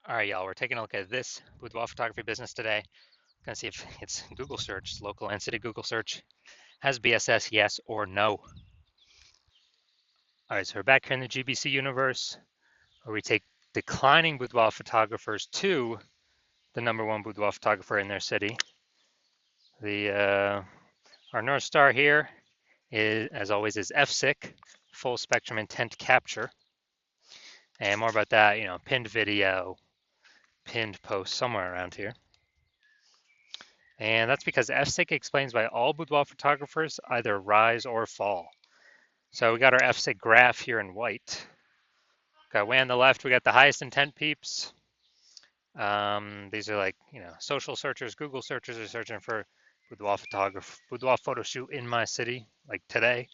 All right, y'all, we're taking a look at this boudoir photography business today. Gonna see if it's Google search, local and city Google search, has BSS, yes or no. All right, so we're back here in the GBC universe where we take declining boudoir photographers to the #1 boudoir photographer in their city. Our North Star here is, as always, is FSIC, full spectrum intent capture. And more about that, pinned video, pinned post somewhere around here. And that's because FSIC explains why all boudoir photographers either rise or fall. So we got our FSIC graph here in white. Got way on the left, we got the highest intent peeps. These are like, social searchers, Google searchers are searching for boudoir photo shoot in my city, like today.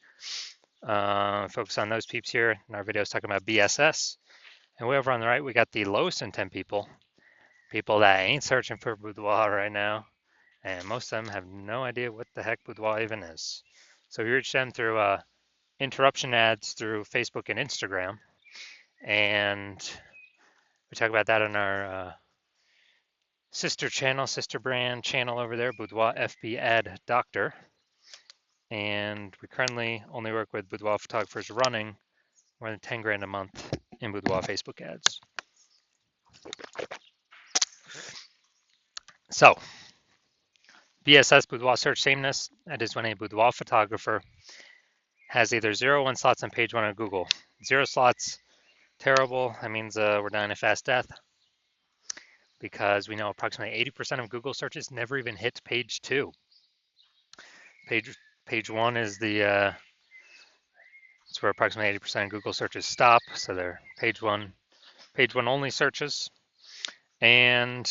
Focus on those peeps here. In our videos talking about BSS. And way over on the right, we got the lowest intent people that ain't searching for boudoir right now. And most of them have no idea what the heck boudoir even is. So we reach them through interruption ads through Facebook and Instagram. And we talk about that on our sister brand channel over there, Boudoir FB Ad Doctor. And we currently only work with boudoir photographers running more than 10 grand a month in boudoir Facebook ads. So, BSS boudoir search sameness, that is when a boudoir photographer has either 0 or 1 slots on page 1 of Google. 0 slots, terrible. That means we're dying a fast death because we know approximately 80% of Google searches never even hit page 2. Page 1 is it's where approximately 80% of Google searches stop. So they're page one only searches. And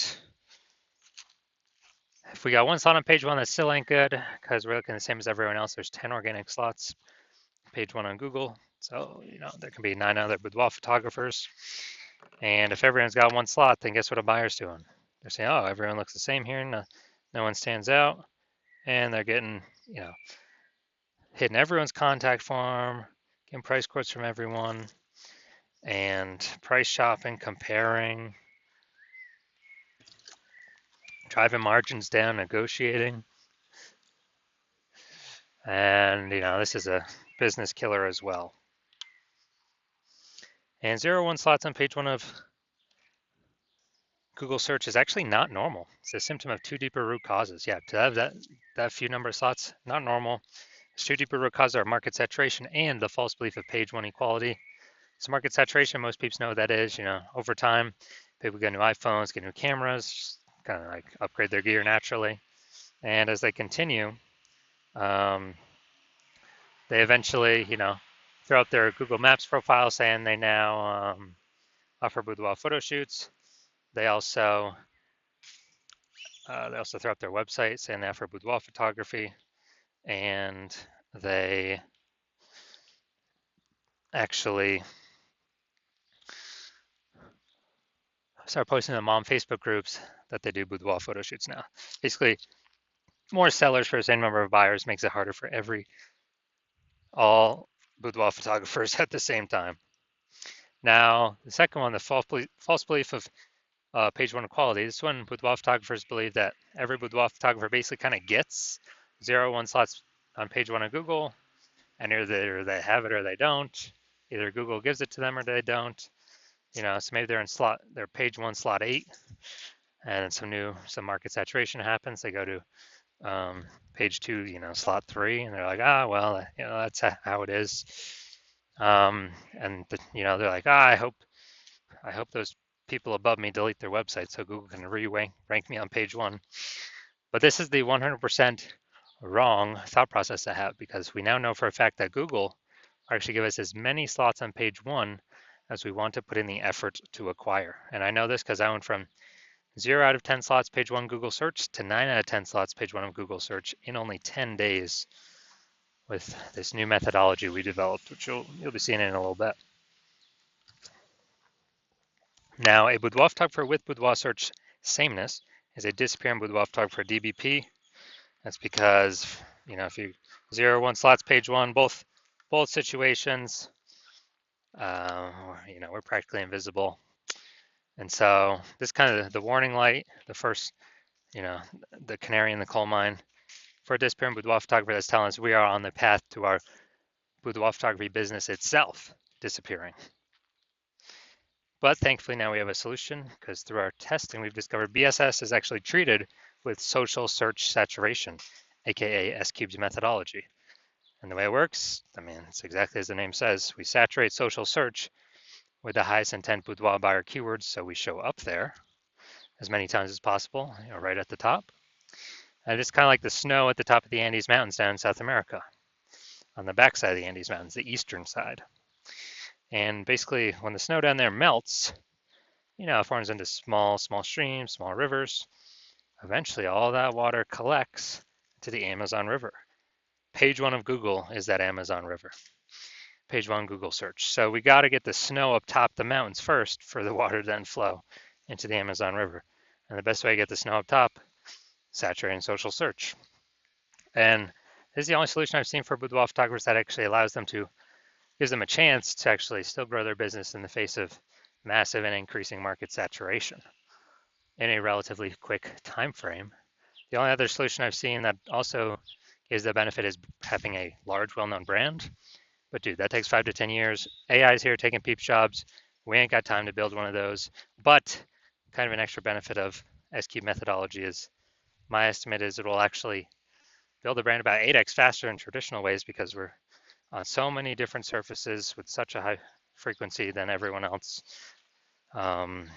if we got 1 slot on page 1, that still ain't good because we're looking the same as everyone else. There's 10 organic slots, page 1 on Google. So, there can be 9 other boudoir photographers. And if everyone's got 1 slot, then guess what a buyer's doing? They're saying, oh, everyone looks the same here. No one stands out. And they're getting, hitting everyone's contact form, getting price quotes from everyone, and price shopping, comparing, driving margins down, negotiating. And, this is a business killer as well. And 0 1 slots on page 1 of Google search is actually not normal. It's a symptom of 2 deeper root causes. Yeah, to have that few number of slots, not normal. It's 2 deeper root causes are market saturation and the false belief of page 1 equality. So market saturation, most people know what that is. Over time, people get new iPhones, get new cameras, kind of like upgrade their gear naturally. And as they continue, they eventually, throw up their Google Maps profile saying they now offer boudoir photo shoots. They also throw up their website saying they offer boudoir photography, and they actually start posting in mom Facebook groups that they do boudoir photo shoots now. Basically, more sellers for the same number of buyers makes it harder for all boudoir photographers at the same time. Now, the second one, the false belief of page 1 equality. This one, boudoir photographers believe that every boudoir photographer basically kind of gets 0 1 slots on page 1 of Google, and either they have it or they don't. Either Google gives it to them or they don't. So maybe they're in page 1 slot 8, and some market saturation happens. They go to page 2, slot 3, and they're like, well, that's how it is. And they're like, I hope those people above me delete their website so Google can rank me on page 1. But this is the 100% wrong thought process to have, because we now know for a fact that Google actually give us as many slots on page 1 as we want to put in the effort to acquire. And I know this because I went from 0 out of 10 slots page 1 Google search to 9 out of 10 slots page 1 of Google search in only 10 days with this new methodology we developed, which you'll be seeing in a little bit. Now, a boudoir photographer with boudoir search sameness is a disappearing boudoir photographer DBP. That's because, if you 0 1 slots page 1, both situations, we're practically invisible. And so this is kind of the warning light, the first, the canary in the coal mine for a disappearing boudoir photographer that's telling us we are on the path to our boudoir photography business itself disappearing. But thankfully now we have a solution because through our testing we've discovered BSS is actually treated with social search saturation, aka S-Cube's methodology. And the way it works, it's exactly as the name says. We saturate social search with the highest intent boudoir buyer keywords, so we show up there as many times as possible, right at the top. And it's kind of like the snow at the top of the Andes Mountains down in South America, on the backside of the Andes Mountains, the eastern side. And basically, when the snow down there melts, it forms into small streams, small rivers. Eventually, all that water collects to the Amazon River. Page 1 of Google is that Amazon River. Page 1 Google search. So we got to get the snow up top the mountains first for the water to then flow into the Amazon River. And the best way to get the snow up top, saturating social search. And this is the only solution I've seen for boudoir photographers that actually gives them a chance to actually still grow their business in the face of massive and increasing market saturation in a relatively quick time frame. The only other solution I've seen that also gives the benefit is having a large, well-known brand. But dude, that takes 5 to 10 years. AI's here taking peep jobs. We ain't got time to build one of those. But kind of an extra benefit of S-Cube methodology is my estimate is it will actually build a brand about 8x faster in traditional ways because we're on so many different surfaces with such a high frequency than everyone else. Kind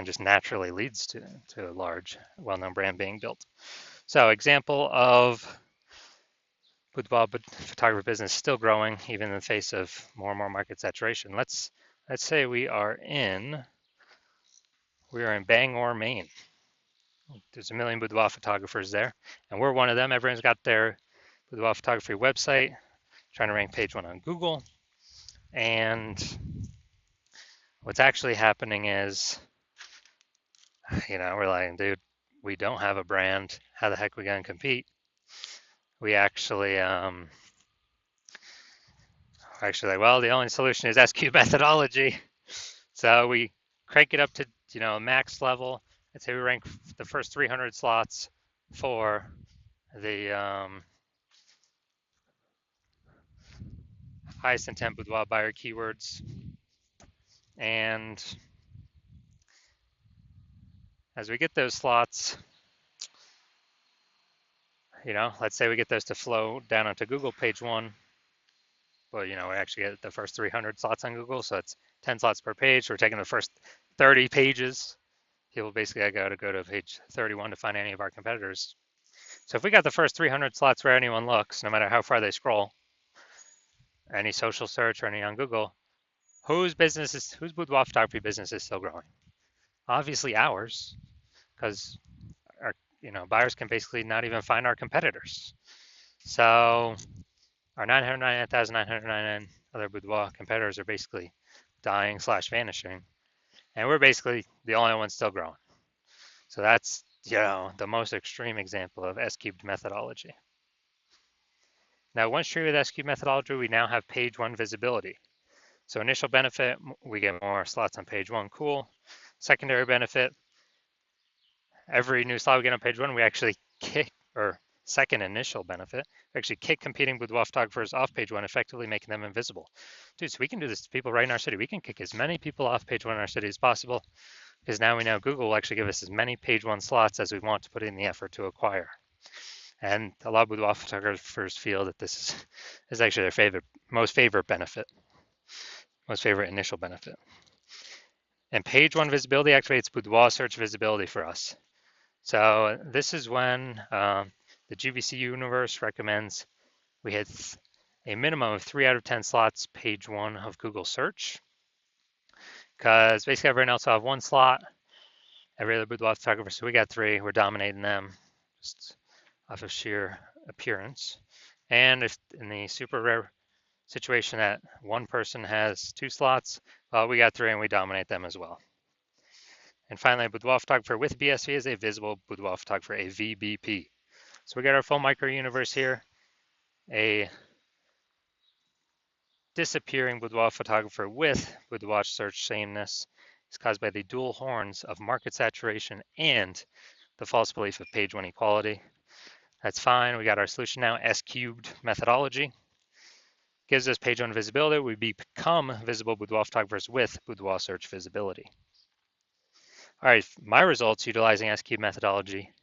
of just naturally leads to a large, well-known brand being built. So example of boudoir photography business still growing even in the face of more and more market saturation. Let's say we are in Bangor, Maine. There's a million boudoir photographers there, and we're one of them. Everyone's got their boudoir photography website, trying to rank page 1 on Google. And what's actually happening is, we're like, dude, we don't have a brand. How the heck are we going to compete? We actually, the only solution is S-Cube methodology. So we crank it up to, max level. I'd say we rank the first 300 slots for the highest intent boudoir buyer keywords. And as we get those slots, let's say we get those to flow down onto Google page 1. Well, we actually get the first 300 slots on Google, so it's 10 slots per page. We're taking the first 30 pages. People basically got to go to page 31 to find any of our competitors. So if we got the first 300 slots where anyone looks, no matter how far they scroll, any social search or any on Google, whose boudoir photography business is still growing? Obviously ours, because our buyers can basically not even find our competitors. So our 999,999 other boudoir competitors are basically dying / vanishing, and we're basically the only ones still growing. So that's the most extreme example of S-Cubed methodology. Now, once treated with S-Cubed methodology, we now have page 1 visibility. So initial benefit, we get more slots on page 1, cool. Secondary benefit, every new slot we get on page 1, we actually kick, or second initial benefit, we actually kick competing boudoir photographers off page 1, effectively making them invisible. Dude, so we can do this to people right in our city. We can kick as many people off page 1 in our city as possible, because now we know Google will actually give us as many page 1 slots as we want to put in the effort to acquire. And a lot of boudoir photographers feel that this is actually their most favorite initial benefit. And page 1 visibility activates boudoir search visibility for us. So this is when the GVC universe recommends we hit a minimum of 3 out of 10 slots page 1 of Google search, because basically everyone else will have 1 slot, every other boudoir photographer, so we got 3, we're dominating them just off of sheer appearance. And if in the super rare situation that one person has 2 slots, well, we got 3 and we dominate them as well. And finally, a boudoir photographer with BSV is a visible boudoir photographer, a VBP. So we got our full micro universe here, a disappearing boudoir photographer with boudoir search sameness is caused by the dual horns of market saturation and the false belief of page one equality. That's fine. We got our solution now. S cubed methodology gives us page one visibility. We become visible boudoir photographers with boudoir search visibility. All right, my results utilizing S cubed methodology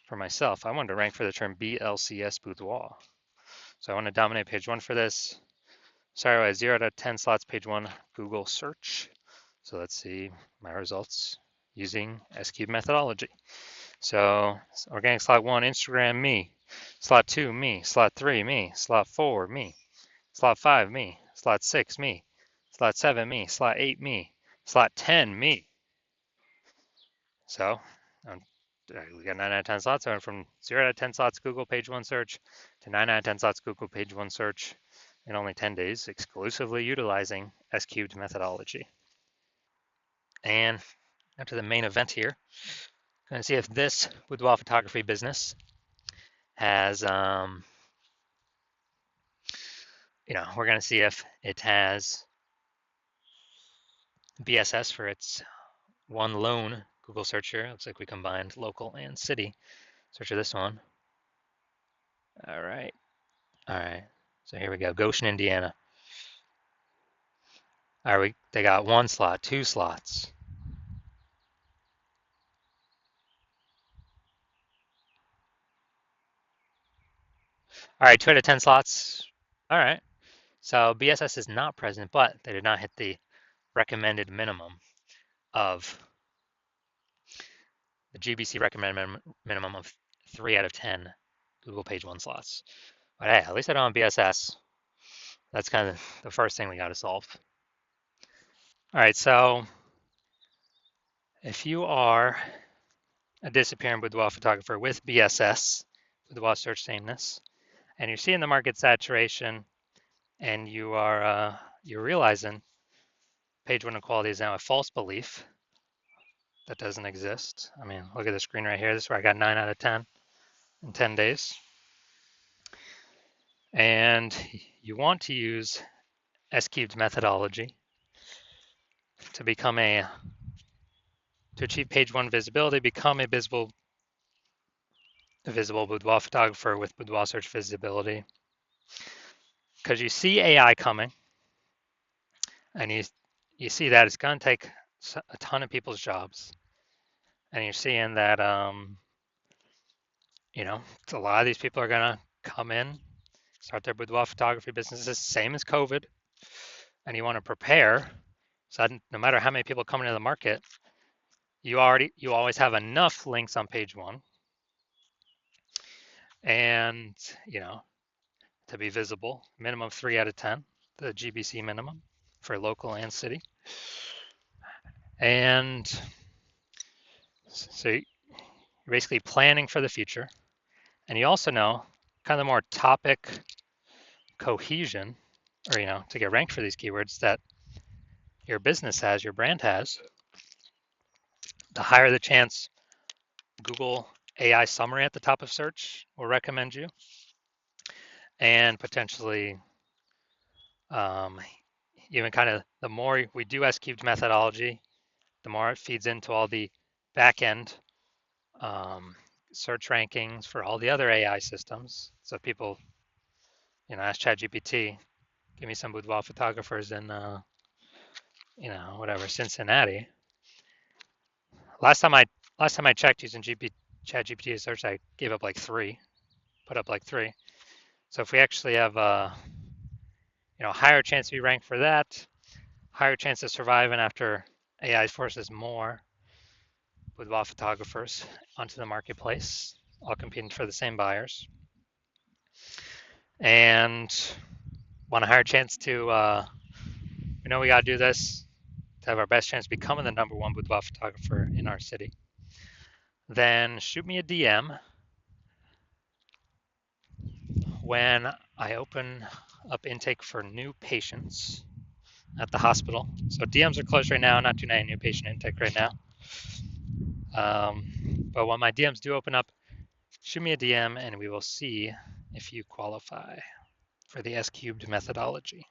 for myself. I wanted to rank for the term BLCS boudoir. So I want to dominate page one for this. Sorry, I had 0 out of 10 slots, page one, Google search. So let's see my results using S-cube methodology. So organic slot 1, Instagram, me. Slot 2, me. Slot 3, me. Slot 4, me. Slot 5, me. Slot 6, me. Slot 7, me. Slot 8, me. Slot 10, me. So we got 9 out of 10 slots. I went from 0 out of 10 slots Google page one search to 9 out of 10 slots Google page one search in only 10 days, exclusively utilizing S-cubed methodology. And after the main event here, going to see if this boudoir photography business has, we're going to see if it has BSS for its one lone Google search here. Looks like we combined local and city. Search for this one. All right. So here we go, Goshen, Indiana. All right, they got 1 slot, 2 slots. All right, 2 out of 10 slots. All right. So BSS is not present, but they did not hit the recommended minimum of the GBC recommended minimum of 3 out of 10 Google page one slots. But hey, at least I don't have BSS. That's kind of the first thing we got to solve. All right, so if you are a disappearing boudoir photographer with BSS, boudoir search sameness, and you're seeing the market saturation, and you're realizing page one equality is now a false belief that doesn't exist. I mean, look at the screen right here. This is where I got 9 out of 10 in 10 days. And you want to use S-cubed methodology to achieve page one visibility, become a visible boudoir photographer with boudoir search visibility. Because you see AI coming, and you see that it's going to take a ton of people's jobs, and you're seeing that a lot of these people are going to come in, start their boudoir photography businesses, same as COVID, and you want to prepare so that no matter how many people come into the market, you always have enough links on page one, and to be visible, minimum 3 out of 10, the GBC minimum for local and city. And so you're basically planning for the future. And you also know kind of more topic cohesion, or to get ranked for these keywords that your business has, your brand has, the higher the chance Google AI summary at the top of search will recommend you. And potentially even kind of the more we do S-cubed methodology, the more it feeds into all the back-end search rankings for all the other AI systems. So people, ask ChatGPT, give me some boudoir photographers in, Cincinnati. Last time I checked using ChatGPT to search, I gave up like 3, put up like 3. So if we actually have higher chance to be ranked for that, higher chance of surviving after AI forces more boudoir photographers onto the marketplace, all competing for the same buyers, and want a higher chance to, we got to do this to have our best chance of becoming the number 1 boudoir photographer in our city, then shoot me a DM when I open up intake for new patients at the hospital. So DMs are closed right now, not doing any new patient intake right now. But when my DMs do open up, shoot me a DM and we will see if you qualify for the S-cubed methodology.